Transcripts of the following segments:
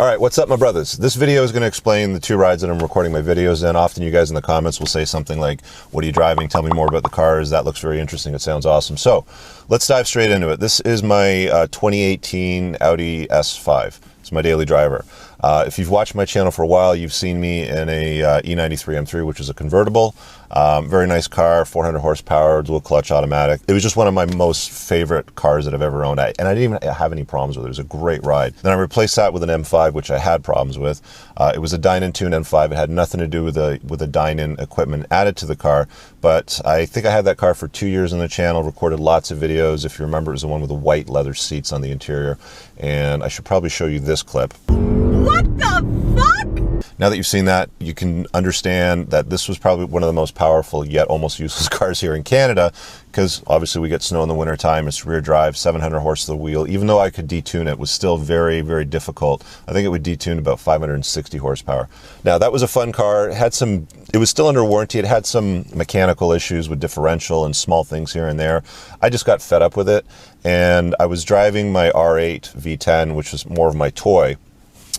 All right, what's up, my brothers? This video is going to explain the two rides that I'm recording my videos in. Often you guys in the comments will say something like, what are you driving? Tell me more about the cars. That looks very interesting. It sounds awesome. So let's dive straight into it. This is my 2018 Audi S5. It's my daily driver. If you've watched my channel for a while, you've seen me in a E93 M3, which is a convertible. Very nice car, 400 horsepower, dual clutch automatic. It was just one of my most favorite cars that I've ever owned. And I didn't even have any problems with it. It was a great ride. Then I replaced that with an M5, which I had problems with. It was a dine-in tune M5. It had nothing to do with the dine-in equipment added to the car. But I think I had that car for 2 years on the channel, recorded lots of videos. If you remember, it was the one with the white leather seats on the interior. And I should probably show you this clip. What the fuck? Now that you've seen that, you can understand that this was probably one of the most powerful yet almost useless cars here in Canada, because obviously we get snow in the winter time. It's rear drive, 700 horse to the wheel. Even though I could detune it, was still very, very difficult. I think it would detune about 560 horsepower. Now that was a fun car. It was still under warranty. It had some mechanical issues with differential and small things here and there. I just got fed up with it, and I was driving my R8 V10, which was more of my toy.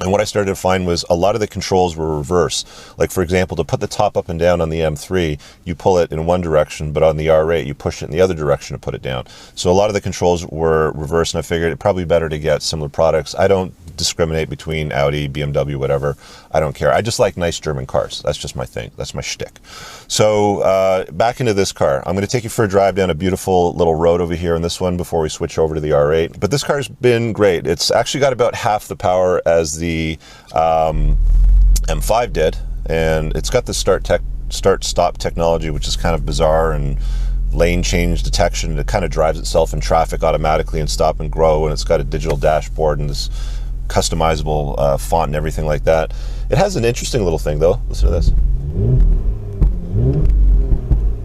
And what I started to find was a lot of the controls were reverse. Like, for example, to put the top up and down on the M3, you pull it in one direction, but on the R8, you push it in the other direction to put it down. So a lot of the controls were reversed, and I figured it'd probably be better to get similar products. I don't discriminate between Audi, BMW, whatever. I don't care. I just like nice German cars. That's just my thing. That's my shtick. So back into this car. I'm going to take you for a drive down a beautiful little road over here in this one before we switch over to the R8. But this car's been great. It's actually got about half the power as the M5 did, and it's got the start-stop technology, which is kind of bizarre, and lane change detection. It kind of drives itself in traffic automatically and stop and go, and it's got a digital dashboard and this customizable font and everything like that. It has an interesting little thing though. Listen to this.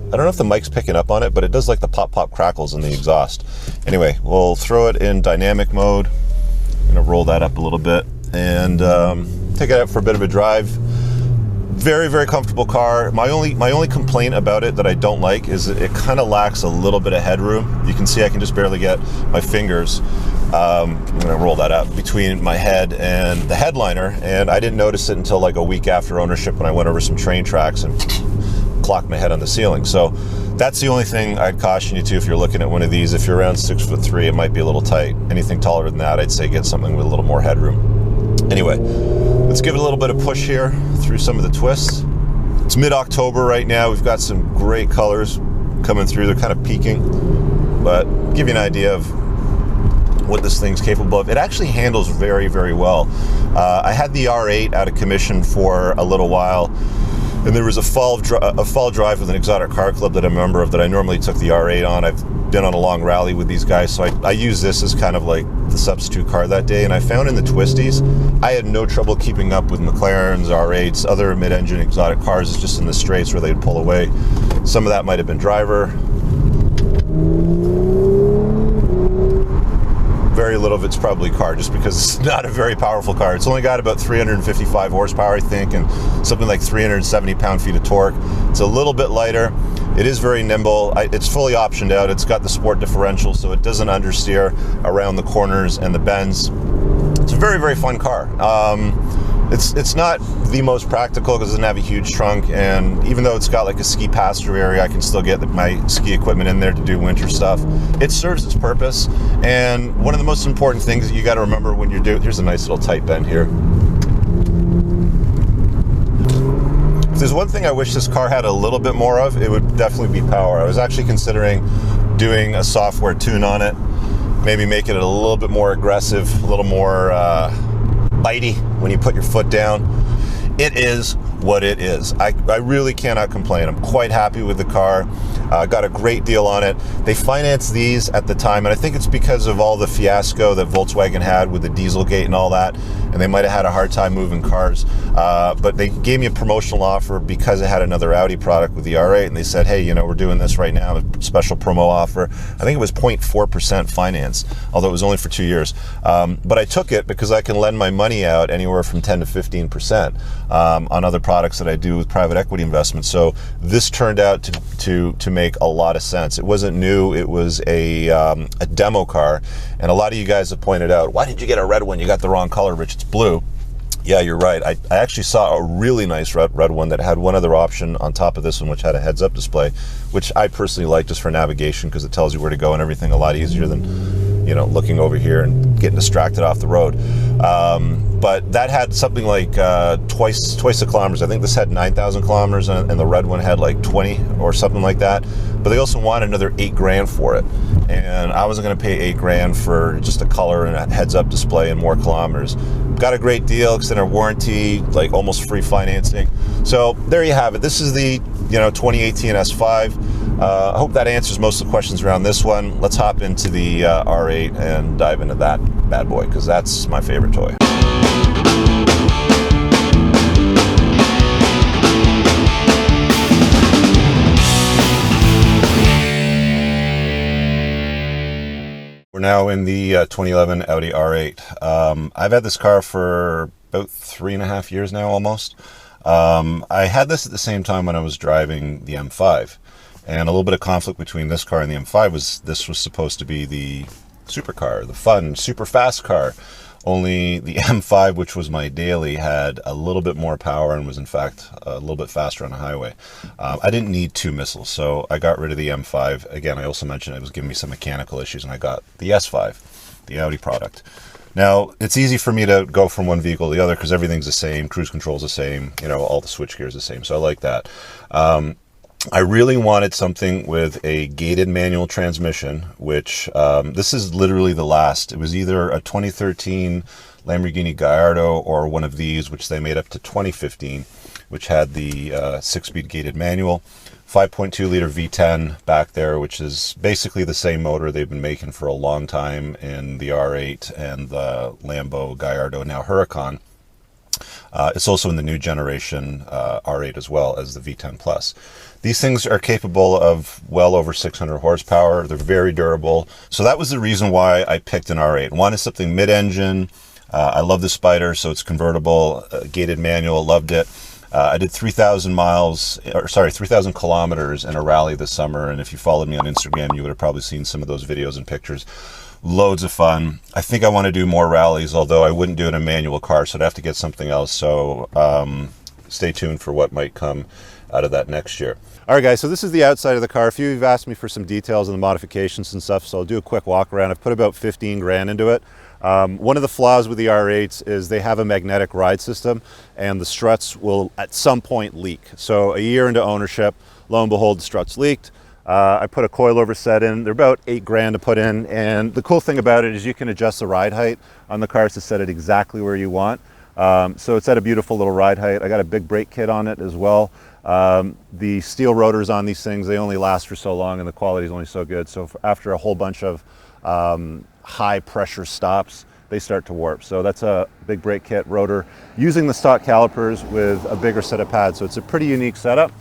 I don't know if the mic's picking up on it, but it does like the pop crackles in the exhaust. Anyway, we'll throw it in dynamic mode. I'm gonna roll that up a little bit and take it out for a bit of a drive. Very, very comfortable car. My only complaint about it that I don't like is that it kind of lacks a little bit of headroom. You can see I can just barely get my fingers, I'm gonna roll that up, between my head and the headliner, and I didn't notice it until like a week after ownership when I went over some train tracks and clocked my head on the ceiling. So that's the only thing I'd caution you to if you're looking at one of these. If you're around 6'3", it might be a little tight. Anything taller than that, I'd say get something with a little more headroom. Anyway, let's give it a little bit of push here through some of the twists. It's mid-October right now. We've got some great colors coming through. They're kind of peaking, but give you an idea of what this thing's capable of. It actually handles very, very well. I had the R8 out of commission for a little while, and there was a fall drive with an exotic car club that I'm a member of that I normally took the R8 on. I've been on a long rally with these guys, so I use this as kind of like the substitute car that day. And I found in the twisties, I had no trouble keeping up with McLarens, R8s, other mid-engine exotic cars. It's just in the straights where they'd pull away. Some of that might have been driver. Very little of it's probably car, just because it's not a very powerful car. It's only got about 355 horsepower, I think, and something like 370 pound-feet of torque. It's a little bit lighter. It is very nimble. It's fully optioned out. It's got the sport differential, so it doesn't understeer around the corners and the bends. It's a very, very fun car. It's not the most practical because it doesn't have a huge trunk, and even though it's got like a ski pass-through area, I can still get my ski equipment in there to do winter stuff. It serves its purpose, and one of the most important things that you got to remember when you're doing, here's a nice little tight bend here. If there's one thing I wish this car had a little bit more of, it would definitely be power. I was actually considering doing a software tune on it, maybe make it a little bit more aggressive, a little more bitey when you put your foot down. It is what it is. I really cannot complain. I'm quite happy with the car. Got a great deal on it. They financed these at the time, and I think it's because of all the fiasco that Volkswagen had with the Dieselgate and all that, and they might have had a hard time moving cars. But they gave me a promotional offer because it had another Audi product with the R8, and they said, hey, you know, we're doing this right now, a special promo offer. I think it was 0.4% finance, although it was only for 2 years. But I took it because I can lend my money out anywhere from 10 to 15% on other products that I do with private equity investments. So this turned out to make a lot of sense. It wasn't new. It was a demo car, and a lot of you guys have pointed out, why did you get a red one? You got the wrong color, Rich. It's blue. Yeah, you're right. I actually saw a really nice red one that had one other option on top of this one, which had a heads-up display, which I personally like just for navigation because it tells you where to go and everything a lot easier than, you know, looking over here and getting distracted off the road. But that had something like twice the kilometers. I think this had 9,000 kilometers, and the red one had like 20 or something like that. But they also wanted another $8,000 for it, and I wasn't going to pay $8,000 for just a color and a heads-up display and more kilometers. Got a great deal, extended warranty, like almost free financing. So there you have it. This is the 2018 S5. I hope that answers most of the questions around this one. Let's hop into the R8 and dive into that bad boy, because that's my favorite toy. We're now in the 2011 Audi R8. I've had this car for about 3.5 years now, almost. I had this at the same time when I was driving the M5. And a little bit of conflict between this car and the M5 was this was supposed to be the supercar, the fun, super fast car. Only the M5, which was my daily, had a little bit more power and was in fact a little bit faster on the highway. I didn't need 2 missiles, so I got rid of the M5. Again, I also mentioned it was giving me some mechanical issues, and I got the S5, the Audi product. Now, it's easy for me to go from one vehicle to the other because everything's the same, cruise control's the same, all the switchgear is the same, so I like that. I really wanted something with a gated manual transmission, which this is literally the last. It was either a 2013 Lamborghini Gallardo or one of these, which they made up to 2015, which had the 6-speed gated manual, 5.2 liter V10 back there, which is basically the same motor they've been making for a long time in the R8 and the Lambo Gallardo, now Huracan. It's also in the new generation R8 as well as the V10 Plus. These things are capable of well over 600 horsepower. They're very durable. So that was the reason why I picked an R8. Wanted something mid-engine. I love the Spider, so it's convertible, gated manual, loved it. I did 3,000 kilometers in a rally this summer, and if you followed me on Instagram, you would have probably seen some of those videos and pictures. Loads of fun. I think I want to do more rallies, although I wouldn't do it in a manual car, so I'd have to get something else. So stay tuned for what might come out of that next year. All right, guys, so this is the outside of the car. A few of you have asked me for some details on the modifications and stuff, so I'll do a quick walk around. I've put about 15 grand into it. One of the flaws with the R8s is they have a magnetic ride system, and the struts will at some point leak. So a year into ownership, lo and behold, the struts leaked. I put a coilover set in. They're about 8 grand to put in, and the cool thing about it is you can adjust the ride height on the cars to set it exactly where you want. So it's at a beautiful little ride height. I got a big brake kit on it as well. The steel rotors on these things, they only last for so long, and the quality is only so good. So after a whole bunch of high pressure stops, they start to warp. So that's a big brake kit rotor using the stock calipers with a bigger set of pads. So it's a pretty unique setup.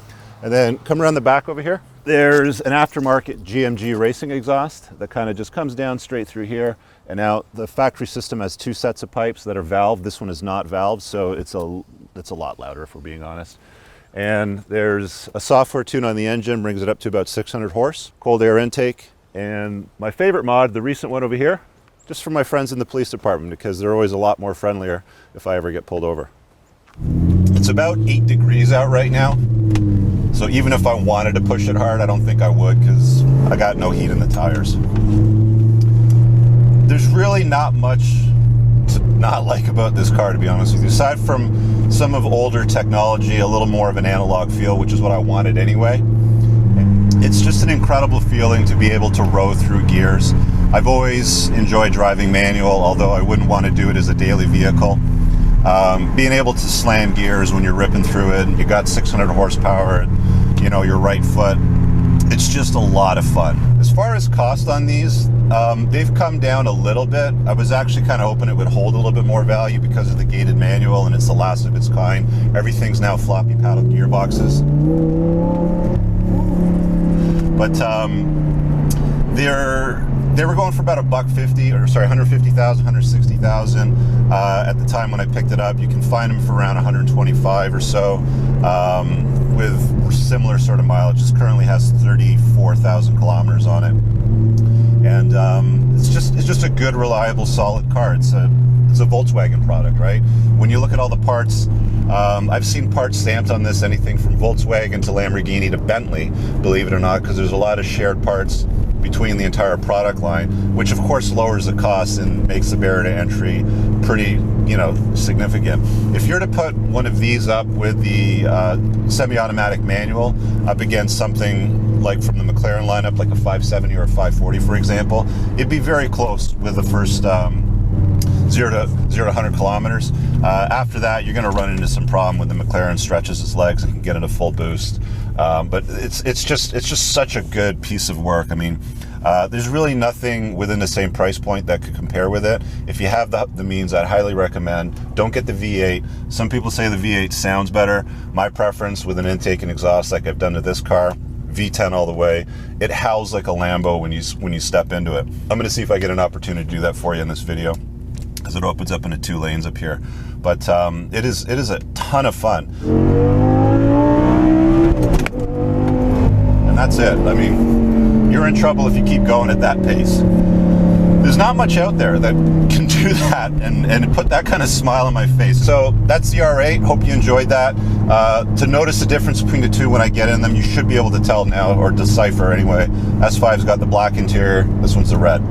And then come around the back over here. There's an aftermarket GMG racing exhaust that kind of just comes down straight through here and out. The factory system has 2 sets of pipes that are valved. This one is not valved, so it's a lot louder if we're being honest. And there's a software tune on the engine, brings it up to about 600 horse. Cold air intake. And my favorite mod, the recent one over here, just for my friends in the police department, because they're always a lot more friendlier if I ever get pulled over. It's about 8 degrees out right now. So even if I wanted to push it hard, I don't think I would, because I got no heat in the tires. There's really not much to not like about this car, to be honest with you. Aside from some of older technology, a little more of an analog feel, which is what I wanted anyway. It's just an incredible feeling to be able to row through gears. I've always enjoyed driving manual, although I wouldn't want to do it as a daily vehicle. Being able to slam gears when you're ripping through it, and you got 600 horsepower at, your right foot, it's just a lot of fun. As far as cost on these, they've come down a little bit. I was actually kind of hoping it would hold a little bit more value because of the gated manual, and it's the last of its kind. Everything's now floppy paddle gearboxes. But they were going for about $150,000, 160,000 at the time when I picked it up. You can find them for around 125 or so with similar sort of mileage. This currently has 34,000 kilometers on it, and it's just a good, reliable, solid car. It's it's a Volkswagen product, right? When you look at all the parts, I've seen parts stamped on this, anything from Volkswagen to Lamborghini to Bentley, believe it or not, because there's a lot of shared parts between the entire product line, which of course lowers the cost and makes the barrier to entry pretty, significant. If you're to put one of these up with the semi-automatic manual up against something like from the McLaren lineup, like a 570 or a 540, for example, it'd be very close with the first 0 to 100 kilometers. After that, you're going to run into some problem when the McLaren stretches its legs and can get into full boost. But it's just such a good piece of work. I mean, there's really nothing within the same price point that could compare with it. If you have the means, I'd highly recommend. Don't get the V8. Some people say the V8 sounds better. My preference with an intake and exhaust, like I've done to this car, V10 all the way. It howls like a Lambo when you step into it. I'm going to see if I get an opportunity to do that for you in this video, as it opens up into 2 lanes up here. But it is a ton of fun. And that's it. I mean, you're in trouble if you keep going at that pace. There's not much out there that can do that and put that kind of smile on my face. So that's the R8. Hope you enjoyed that. To notice the difference between the two when I get in them, you should be able to tell now, or decipher anyway. S5's got the black interior, this one's the red.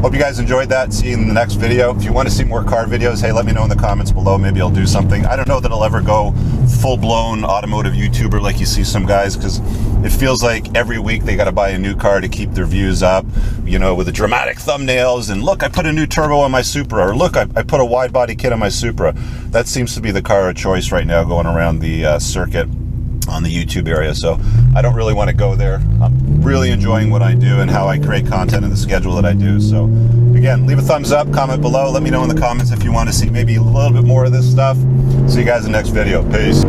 Hope you guys enjoyed that. See you in the next video. If you want to see more car videos, hey, let me know in the comments below. Maybe I'll do something. I don't know that I'll ever go full-blown automotive YouTuber like you see some guys, because it feels like every week they got to buy a new car to keep their views up, with the dramatic thumbnails and look, I put a new turbo on my Supra, or look, I put a wide body kit on my Supra. That seems to be the car of choice right now going around the circuit on the YouTube area. So I don't really want to go there. I'm really enjoying what I do and how I create content and the schedule that I do. So again, leave a thumbs up, comment below, let me know in the comments if you want to see maybe a little bit more of this stuff. See you guys in the next video. Peace.